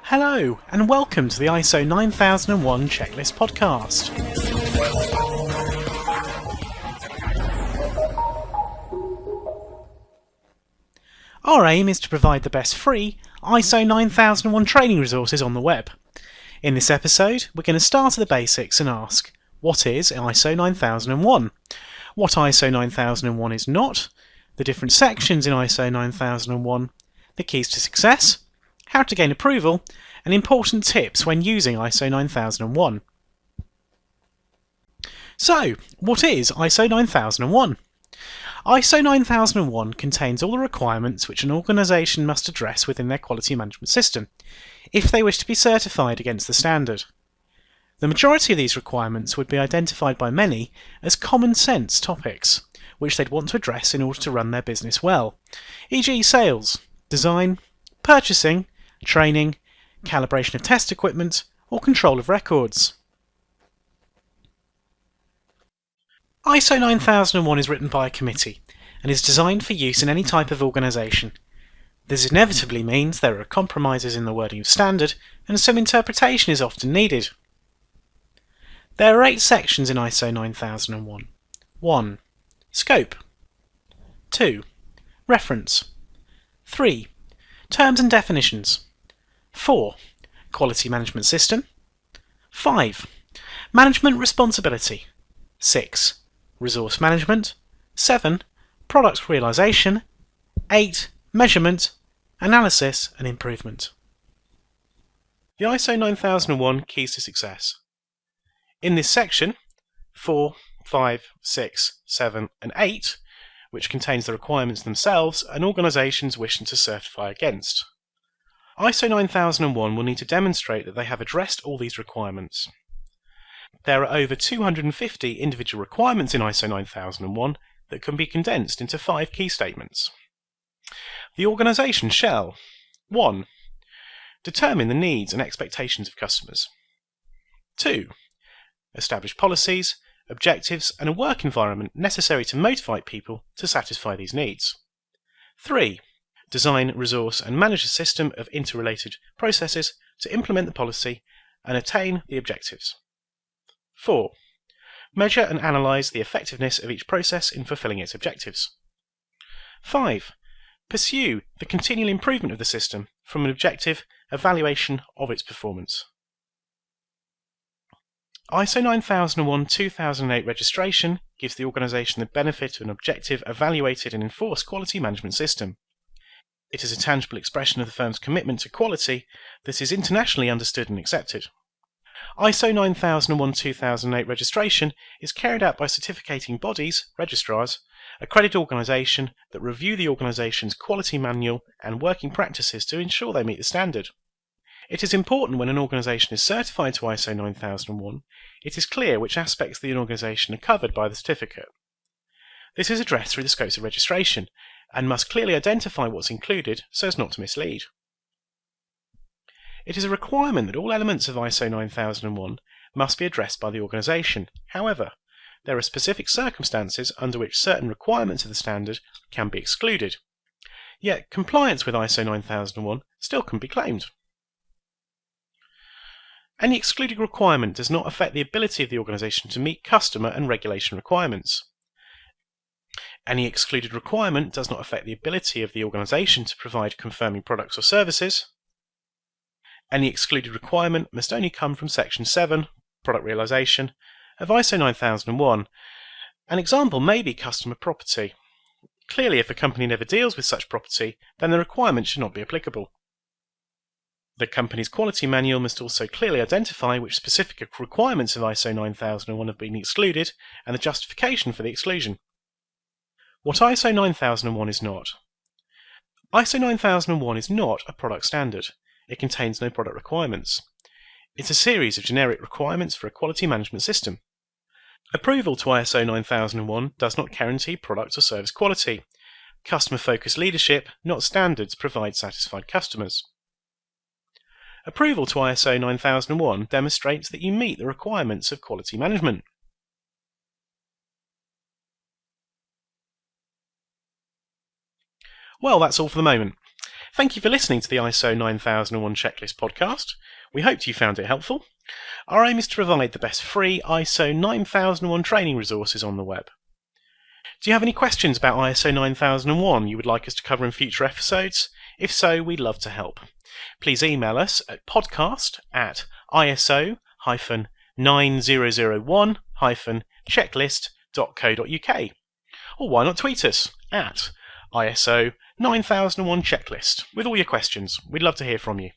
Hello, and welcome to the ISO 9001 Checklist Podcast. Our aim is to provide the best free ISO 9001 training resources on the web. In this episode, we're going to start at the basics and ask, what is ISO 9001? What ISO 9001 is not, the different sections in ISO 9001, the keys to success, how to gain approval, and important tips when using ISO 9001. So, what is ISO 9001? ISO 9001 contains all the requirements which an organisation must address within their quality management system, if they wish to be certified against the standard. The majority of these requirements would be identified by many as common sense topics, which they'd want to address in order to run their business well, e.g. sales, design, purchasing, training, calibration of test equipment, or control of records. ISO 9001 is written by a committee and is designed for use in any type of organisation. This inevitably means there are compromises in the wording of standard and some interpretation is often needed. There are 8 sections in ISO 9001. 1. Scope. 2. Reference. 3. Terms and definitions. 4. Quality management system. 5. Management responsibility. 6. Resource management. 7. Product realization. 8. Measurement, analysis and improvement. The ISO 9001 keys to success. In this section, 4, 5, 6, 7 and 8, which contains the requirements themselves and organisations wishing to certify against. ISO 9001 will need to demonstrate that they have addressed all these requirements. There are over 250 individual requirements in ISO 9001 that can be condensed into 5 key statements. The organisation shall 1. Determine the needs and expectations of customers. 2. Establish policies, objectives and a work environment necessary to motivate people to satisfy these needs. 3. Design, resource and manage a system of interrelated processes to implement the policy and attain the objectives. 4. Measure and analyse the effectiveness of each process in fulfilling its objectives. 5. Pursue the continual improvement of the system from an objective evaluation of its performance. ISO 9001-2008 registration gives the organisation the benefit of an objective, evaluated and enforced quality management system. It is a tangible expression of the firm's commitment to quality that is internationally understood and accepted. ISO 9001-2008 registration is carried out by certificating bodies, registrars, accredited organisation that review the organisation's quality manual and working practices to ensure they meet the standard. It is important when an organisation is certified to ISO 9001, it is clear which aspects of the organisation are covered by the certificate. This is addressed through the scopes of registration and must clearly identify what's included so as not to mislead. It is a requirement that all elements of ISO 9001 must be addressed by the organisation. However, there are specific circumstances under which certain requirements of the standard can be excluded. Yet compliance with ISO 9001 still can be claimed. Any excluded requirement does not affect the ability of the organisation to meet customer and regulation requirements. Any excluded requirement does not affect the ability of the organisation to provide confirming products or services. Any excluded requirement must only come from Section 7, Product Realization, of ISO 9001. An example may be customer property. Clearly, if a company never deals with such property, then the requirement should not be applicable. The company's quality manual must also clearly identify which specific requirements of ISO 9001 have been excluded and the justification for the exclusion. What ISO 9001 is not. ISO 9001 is not a product standard. It contains no product requirements. It's a series of generic requirements for a quality management system. Approval to ISO 9001 does not guarantee product or service quality. Customer-focused leadership, not standards, provide satisfied customers. Approval to ISO 9001 demonstrates that you meet the requirements of quality management. Well, that's all for the moment. Thank you for listening to the ISO 9001 Checklist podcast. We hoped you found it helpful. Our aim is to provide the best free ISO 9001 training resources on the web. Do you have any questions about ISO 9001 you would like us to cover in future episodes? If so, we'd love to help. Please email us at podcast@iso-9001-checklist.co.uk. Or why not tweet us at ISO 9001 Checklist with all your questions. We'd love to hear from you.